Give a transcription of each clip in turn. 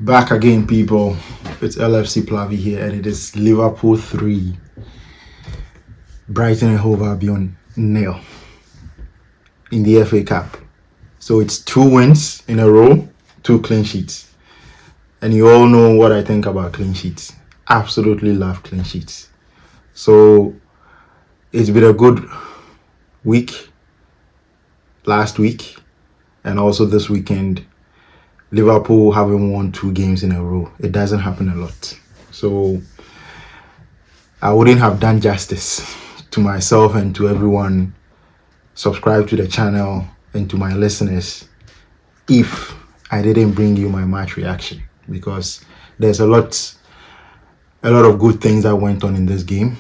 Back again, people. It's LFC Plavi here, and it is Liverpool 3, Brighton and Hove Albion 0 in the FA Cup. So it's 2 wins in a row, 2 clean sheets. And you all know what I think about clean sheets. Absolutely love clean sheets. So it's been a good week last week, and also this weekend. Liverpool having won 2 games in a row. It doesn't happen a lot. So I wouldn't have done justice to myself and to everyone subscribed to the channel and to my listeners if I didn't bring you my match reaction, because there's a lot of good things that went on in this game,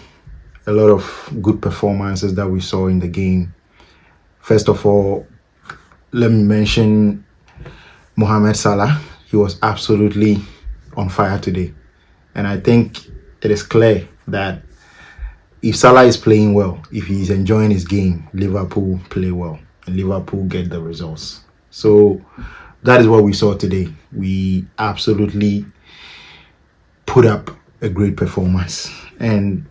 a lot of good performances that we saw in the game. First of all, let me mention Mohamed Salah. He was absolutely on fire today. And I think it is clear that if Salah is playing well, if he's enjoying his game, Liverpool play well and Liverpool get the results. So that is what we saw today. We absolutely put up a great performance. And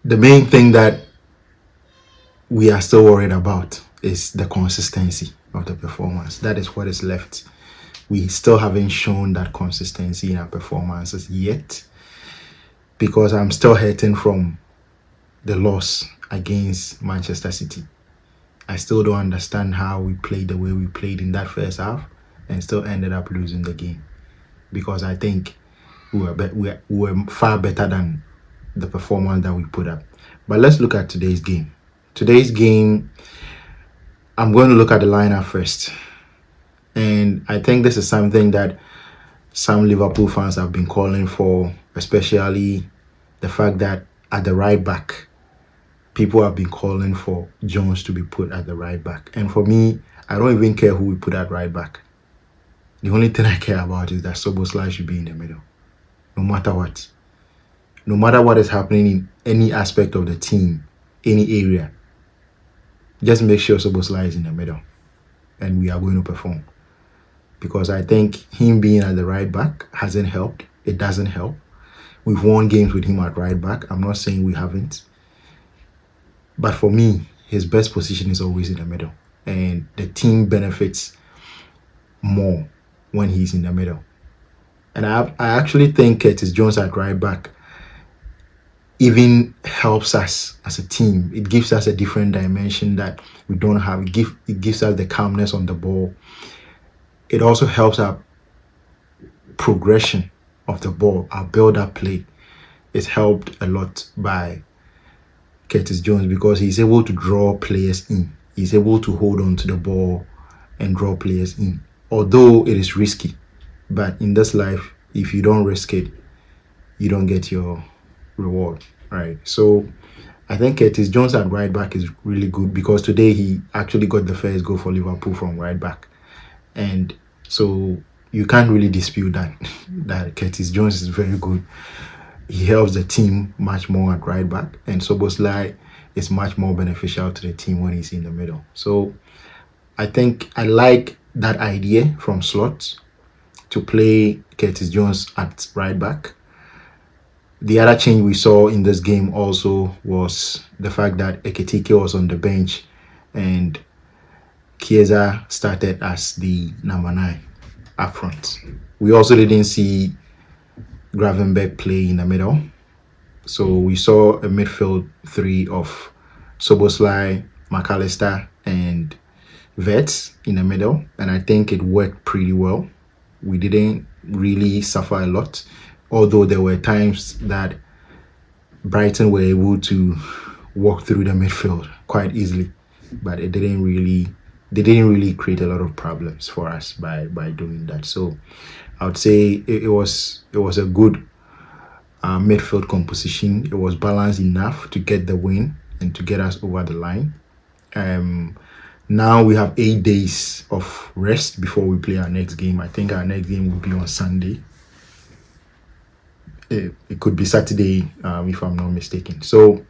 the main thing that we are still worried about is the consistency of the performance. That is what is left. We still haven't shown that consistency in our performances yet, because I'm still hurting from the loss against Manchester City. I still don't understand how we played the way we played in that first half and still ended up losing the game, because I think we were far better than the performance that we put up. But let's look at today's game. Today's game, I'm going to look at the lineup first. And I think this is something that some Liverpool fans have been calling for, especially the fact that at the right back, people have been calling for Jones to be put at the right back. And for me, I don't even care who we put at right back. The only thing I care about is that Szoboszlai should be in the middle, no matter what. No matter what is happening in any aspect of the team, any area, just make sure Szoboszlai is in the middle and we are going to perform. Because I think him being at the right back hasn't helped. It doesn't help. We've won games with him at right back. I'm not saying we haven't. But for me, his best position is always in the middle. And the team benefits more when he's in the middle. And I actually think Kerkez Jones at right back even helps us as a team. It gives us a different dimension that we don't have. It gives us the calmness on the ball. It also helps our progression of the ball, our build-up play. It's helped a lot by Kerkez Jones, because he's able to draw players in. He's able to hold on to the ball and draw players in. Although it is risky, but in this life, if you don't risk it, you don't get your reward, right? So I think Kerkez Jones at right back is really good, because today he actually got the first goal for Liverpool from right back. And so you can't really dispute that Kerkez Jones is very good. He helps the team much more at right back, and Szoboszlai is much more beneficial to the team when he's in the middle. So I think I like that idea from Slot to play Kerkez Jones at right back. The other change we saw in this game also was the fact that Ekitike was on the bench and Chiesa started as the number 9 up front. We also didn't see Gravenberch play in the middle. So we saw a midfield 3 of Szoboszlai, McAllister and Vets in the middle. And I think it worked pretty well. We didn't really suffer a lot, although there were times that Brighton were able to walk through the midfield quite easily, but they didn't really create a lot of problems for us by doing that. So I would say it was a good midfield composition. It was balanced enough to get the win and to get us over the line. Now we have 8 days of rest before we play our next game. I think our next game will be on Sunday. It could be Saturday, if I'm not mistaken. So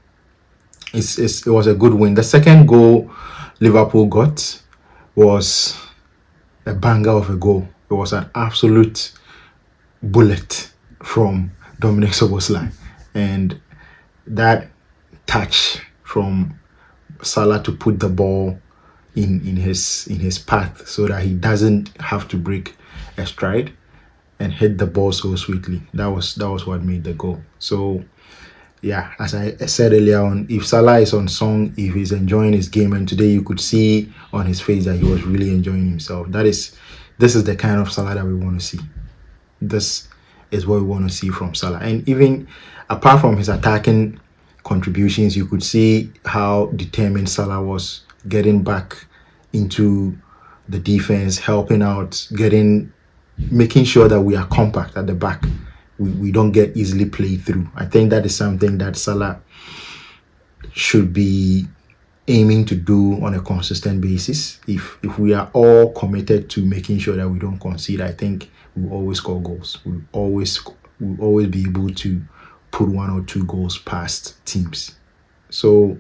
it was a good win. The second goal Liverpool got was a banger of a goal. It was an absolute bullet from Dominic Szoboszlai, and that touch from Salah to put the ball in his path so that he doesn't have to break a stride and hit the ball so sweetly. That was what made the goal. So yeah, as I said earlier on, if Salah is on song, if he's enjoying his game, and today you could see on his face that he was really enjoying himself. This is the kind of Salah that we want to see. This is what we want to see from Salah. And even apart from his attacking contributions, you could see how determined Salah was, getting back into the defense, helping out, making sure that we are compact at the back. We don't get easily played through. I think that is something that Salah should be aiming to do on a consistent basis. If we are all committed to making sure that we don't concede, I think we'll always score goals. We'll always be able to put 1 or 2 goals past teams. So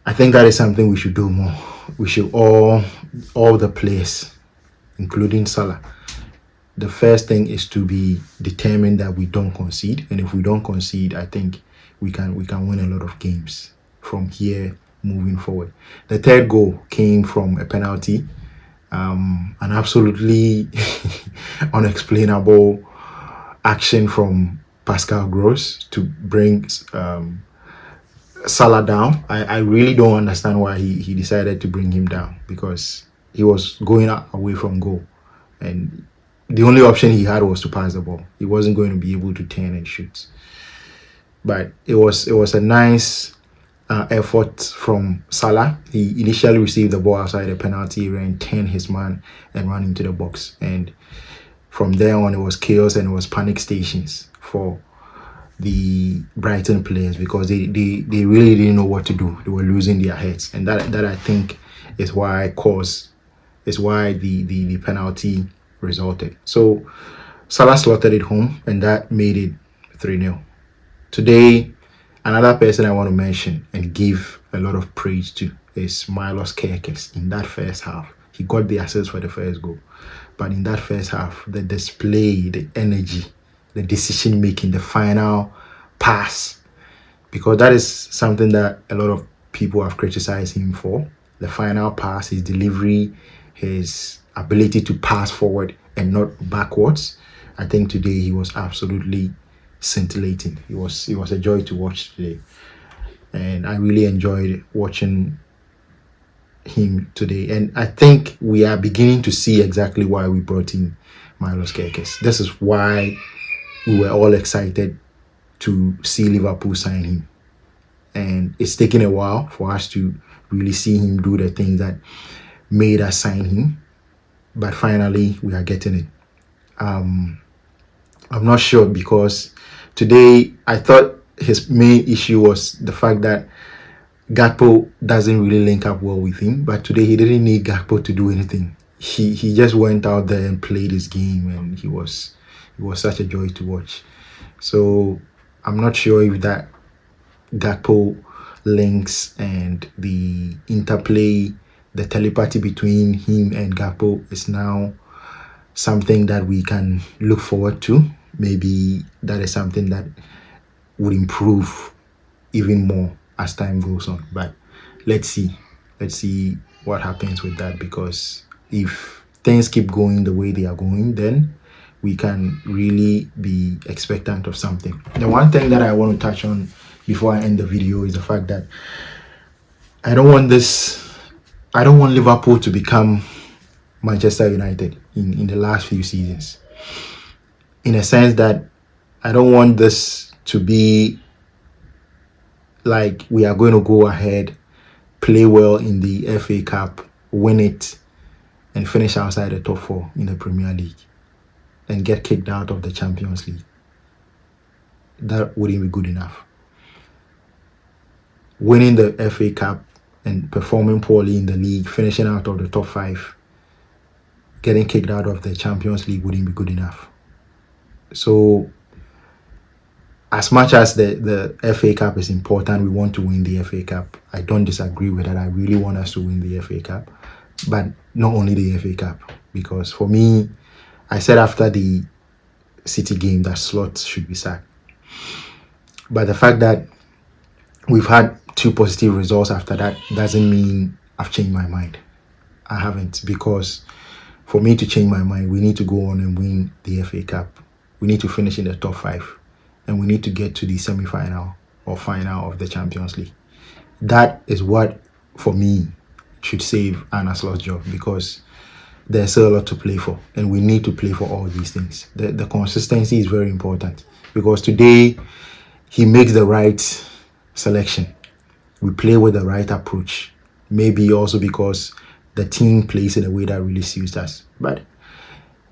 I think that is something we should do more. We should all the players, including Salah, the first thing is to be determined that we don't concede. And if we don't concede, I think we can win a lot of games from here moving forward. The third goal came from a penalty, an absolutely unexplainable action from Pascal Gross to bring Salah down. I really don't understand why he decided to bring him down, because he was going away from goal, and the only option he had was to pass the ball. He wasn't going to be able to turn and shoot. But it was a nice effort from Salah. He initially received the ball outside the penalty area and turned his man and ran into the box. And from there on, it was chaos and it was panic stations for the Brighton players, because they really didn't know what to do. They were losing their heads, and that I think is why the penalty resulted. So Salah slotted it home, and that made it 3-0. Today, another person I want to mention and give a lot of praise to is Kerkez. In that first half, he got the assist for the first goal, but in that first half, the display, the energy, the decision making, the final pass, because that is something that a lot of people have criticized him for. The final pass, his delivery, his ability to pass forward and not backwards. I think today he was absolutely scintillating. It was a joy to watch today, and I really enjoyed watching him today. And I think we are beginning to see exactly why we brought in Kerkez. This is why we were all excited to see Liverpool sign him, and it's taken a while for us to really see him do the things that made us sign him, but finally we are getting it. I'm not sure, because today I thought his main issue was the fact that Gakpo doesn't really link up well with him, but today he didn't need Gakpo to do anything. He just went out there and played his game, and he was such a joy to watch. So I'm not sure if that Gakpo links and the interplay, the telepathy between him and Gakpo is now something that we can look forward to. Maybe that is something that would improve even more as time goes on. But let's see what happens with that, because if things keep going the way they are going, then we can really be expectant of something. The one thing that I want to touch on before I end the video is the fact that I don't want Liverpool to become Manchester United in the last few seasons, in a sense that I don't want this to be like we are going to go ahead, play well in the FA Cup, win it, and finish outside the top 4 in the Premier League and get kicked out of the Champions League. That wouldn't be good enough. Winning the FA Cup and performing poorly in the league, finishing out of the top 5, getting kicked out of the Champions League wouldn't be good enough. So as much as the FA Cup is important, we want to win the FA Cup. I don't disagree with that. I really want us to win the FA Cup. but not only the FA Cup. Because for me, I said after the City game that Slot should be sacked. But the fact that we've had 2 positive results after that doesn't mean I've changed my mind. I haven't, because for me to change my mind, we need to go on and win the FA Cup. We need to finish in the top 5, and we need to get to the semi-final or final of the Champions League. That is what, for me, should save Arne Slot's job, because there's still a lot to play for, and we need to play for all these things. The consistency is very important, because today he makes the right selection. We play with the right approach. Maybe also because the team plays in a way that really suits us. But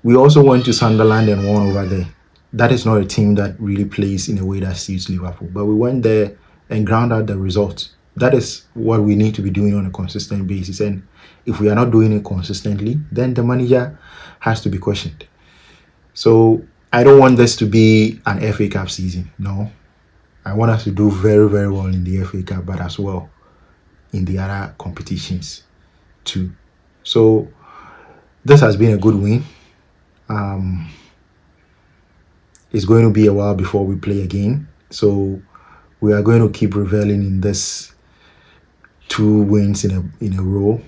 we also went to Sunderland and won over there. That is not a team that really plays in a way that suits Liverpool. But we went there and ground out the results. That is what we need to be doing on a consistent basis. And if we are not doing it consistently, then the manager has to be questioned. So I don't want this to be an FA Cup season. No. I want us to do very, very well in the FA Cup, but as well in the other competitions too. So this has been a good win. It's going to be a while before we play again. So we are going to keep reveling in this 2 wins in a row.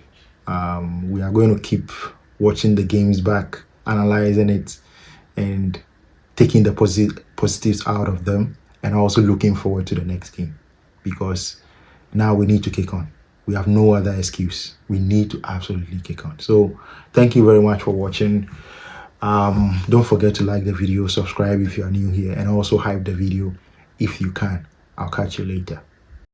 We are going to keep watching the games back, analyzing it, and taking the positives out of them, and also looking forward to the next game, because now we need to kick on. We have no other excuse. We need to absolutely kick on. So thank you very much for watching. Don't forget to like the video, subscribe if you are new here, and also hype the video if you can. I'll catch you later.